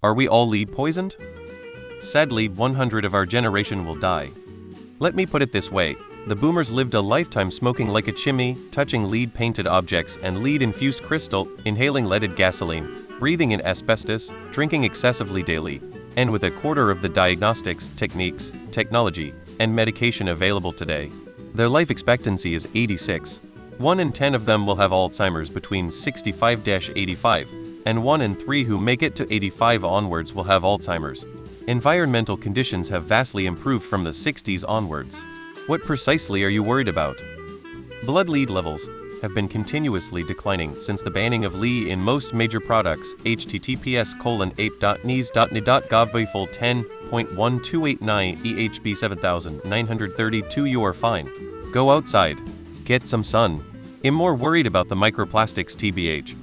Are we all lead poisoned? Sadly, 100 of our generation will die. Let me put it this way. The boomers lived a lifetime smoking like a chimney, touching lead-painted objects and lead-infused crystal, inhaling leaded gasoline, breathing in asbestos, drinking excessively daily, and with a quarter of the diagnostics, techniques, technology, and medication available today. Their life expectancy is 86. 1 in 10 of them will have Alzheimer's between 65-85, and 1 in 3 who make it to 85 onwards will have Alzheimer's. Environmental conditions have vastly improved from the 60s onwards. What precisely are you worried about? Blood lead levels have been continuously declining since the banning of lead in most major products. https://ape.nes.ni.gov 10.1289 EHB 7932. You are fine. Go outside. Get some sun. I'm more worried about the microplastics tbh.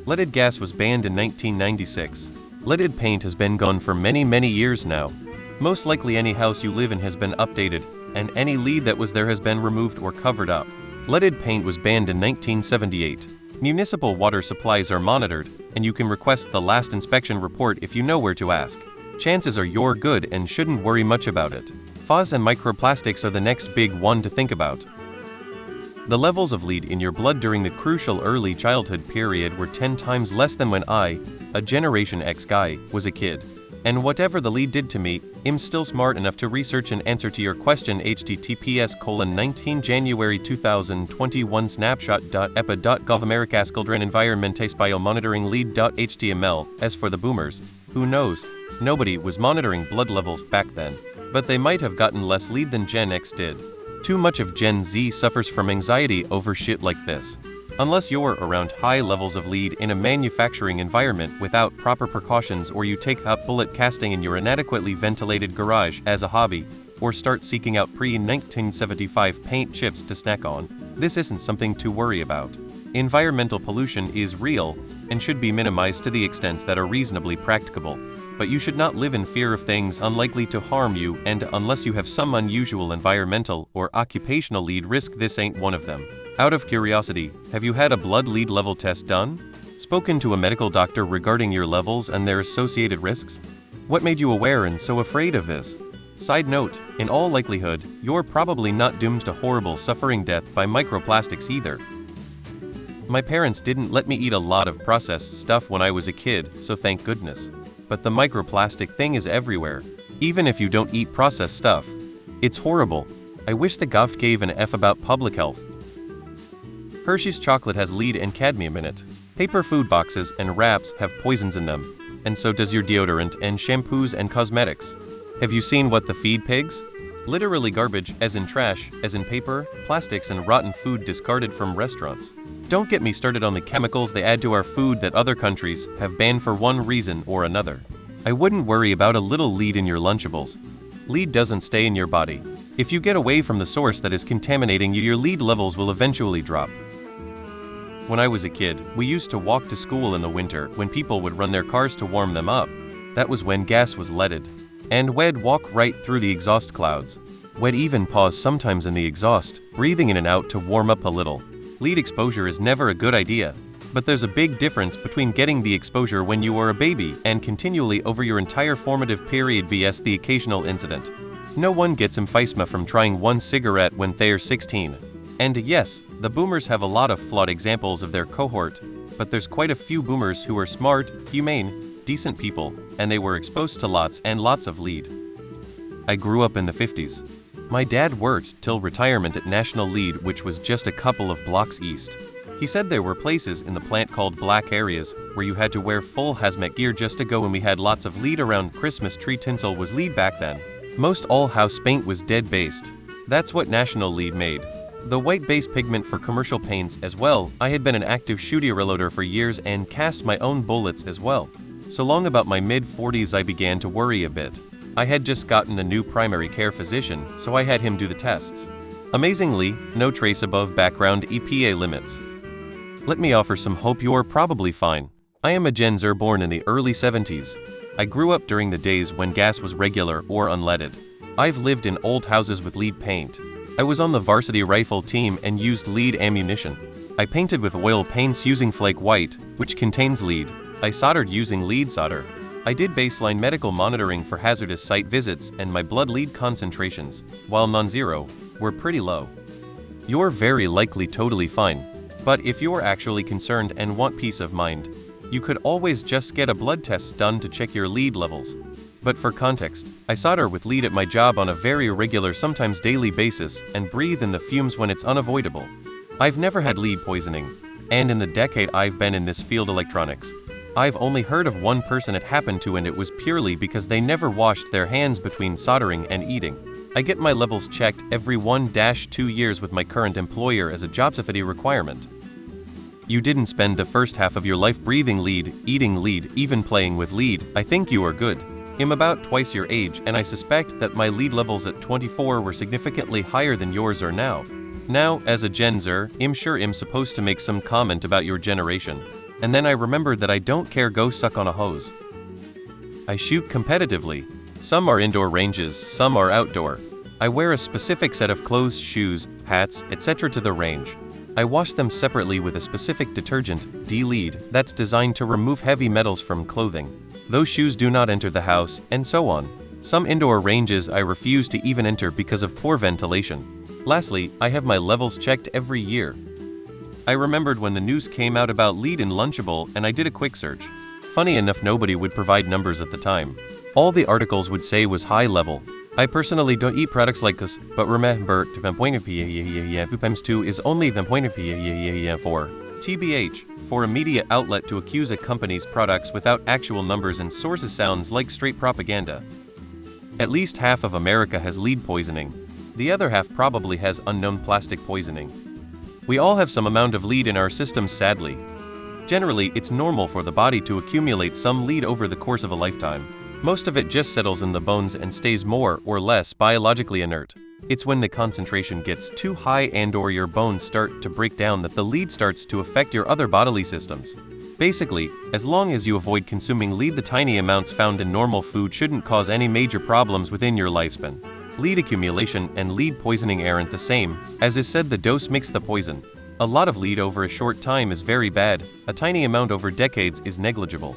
Leaded gas was banned in 1996. Leaded paint has been gone for many years now. Most likely any house you live in has been updated, and any lead that was there has been removed or covered up. Leaded paint was banned in 1978. Municipal water supplies are monitored, and you can request the last inspection report if you know where to ask. Chances are you're good and shouldn't worry much about it. PFAS and microplastics are the next big one to think about. The levels of lead in your blood during the crucial early childhood period were 10 times less than when I, a Generation X guy, was a kid. And whatever the lead did to me, I'm still smart enough to research and answer to your question. https://19 January 2021 snapshot.epa.gov Americascaldren Environmentais Biomonitoring lead.html. As for the boomers, who knows? Nobody was monitoring blood levels back then. But they might have gotten less lead than Gen X did. Too much of Gen Z suffers from anxiety over shit like this. Unless you're around high levels of lead in a manufacturing environment without proper precautions, or you take up bullet casting in your inadequately ventilated garage as a hobby, or start seeking out pre-1975 paint chips to snack on, this isn't something to worry about. Environmental pollution is real and should be minimized to the extents that are reasonably practicable. But you should not live in fear of things unlikely to harm you, and unless you have some unusual environmental or occupational lead risk, this ain't one of them. Out of curiosity, have you had a blood lead level test done? Spoken to a medical doctor regarding your levels and their associated risks? What made you aware and so afraid of this? Side note, in all likelihood, you're probably not doomed to horrible suffering death by microplastics either. My parents didn't let me eat a lot of processed stuff when I was a kid, so thank goodness. But the microplastic thing is everywhere, even if you don't eat processed stuff. It's horrible. I wish the govt gave an F about public health. Hershey's chocolate has lead and cadmium in it. Paper food boxes and wraps have poisons in them, and so does your deodorant and shampoos and cosmetics. Have you seen what the feed pigs? Literally garbage, as in trash, as in paper, plastics and rotten food discarded from restaurants. Don't get me started on the chemicals they add to our food that other countries have banned for one reason or another. I wouldn't worry about a little lead in your Lunchables. Lead doesn't stay in your body. If you get away from the source that is contaminating you, your lead levels will eventually drop. When I was a kid, we used to walk to school in the winter when people would run their cars to warm them up. That was when gas was leaded. And we'd walk right through the exhaust clouds. We'd even pause sometimes in the exhaust, breathing in and out to warm up a little. Lead exposure is never a good idea, but there's a big difference between getting the exposure when you are a baby and continually over your entire formative period vs the occasional incident. No one gets emphysema from trying one cigarette when they're 16. And yes, the boomers have a lot of flawed examples of their cohort, but there's quite a few boomers who are smart, humane, decent people, and they were exposed to lots and lots of lead. I grew up in the 50s. My dad worked till retirement at National Lead, which was just a couple of blocks east. He said there were places in the plant called black areas where you had to wear full hazmat gear just to go, and we had lots of lead around. Christmas tree tinsel was lead back then. Most all house paint was dead based. That's what National Lead made. The white base pigment for commercial paints as well. I had been an active shooter reloader for years and cast my own bullets as well. So long about my mid-40s I began to worry a bit. I had just gotten a new primary care physician, so I had him do the tests. Amazingly, no trace above background EPA limits. Let me offer some hope. You're probably fine. I am a Gen Z born in the early 70s. I grew up during the days when gas was regular or unleaded. I've lived in old houses with lead paint. I was on the varsity rifle team and used lead ammunition. I painted with oil paints using flake white, which contains lead. I soldered using lead solder. I did baseline medical monitoring for hazardous site visits, and my blood lead concentrations, while non-zero, were pretty low. You're very likely totally fine. But if you're actually concerned and want peace of mind, you could always just get a blood test done to check your lead levels. But for context, I solder with lead at my job on a very irregular, sometimes daily basis, and breathe in the fumes when it's unavoidable. I've never had lead poisoning, and in the decade I've been in this field electronics, I've only heard of one person it happened to, and it was purely because they never washed their hands between soldering and eating. I get my levels checked every 1-2 years with my current employer as a job safety requirement. You didn't spend the first half of your life breathing lead, eating lead, even playing with lead. I think you are good. I'm about twice your age, and I suspect that my lead levels at 24 were significantly higher than yours are now. Now, as a Gen Zer, I'm sure I'm supposed to make some comment about your generation. And then I remembered that I don't care, go suck on a hose. I shoot competitively. Some are indoor ranges, some are outdoor. I wear a specific set of clothes, shoes, hats, etc. to the range. I wash them separately with a specific detergent, D-Lead, that's designed to remove heavy metals from clothing. Those shoes do not enter the house, and so on. Some indoor ranges I refuse to even enter because of poor ventilation. Lastly, I have my levels checked every year. I remembered when the news came out about lead in Lunchable, and I did a quick search. Funny enough, nobody would provide numbers at the time. All the articles would say was high level. I personally don't eat products like this, but remember, times 2 is only for TBH, for a media outlet to accuse a company's products without actual numbers and sources sounds like straight propaganda. At least half of America has lead poisoning. The other half probably has unknown plastic poisoning. We all have some amount of lead in our systems, sadly. Generally, it's normal for the body to accumulate some lead over the course of a lifetime. Most of it just settles in the bones and stays more or less biologically inert. It's when the concentration gets too high and/or your bones start to break down that the lead starts to affect your other bodily systems. Basically, as long as you avoid consuming lead, the tiny amounts found in normal food shouldn't cause any major problems within your lifespan. Lead accumulation and lead poisoning aren't the same. As is said, the dose makes the poison. A lot of lead over a short time is very bad. A tiny amount over decades is negligible.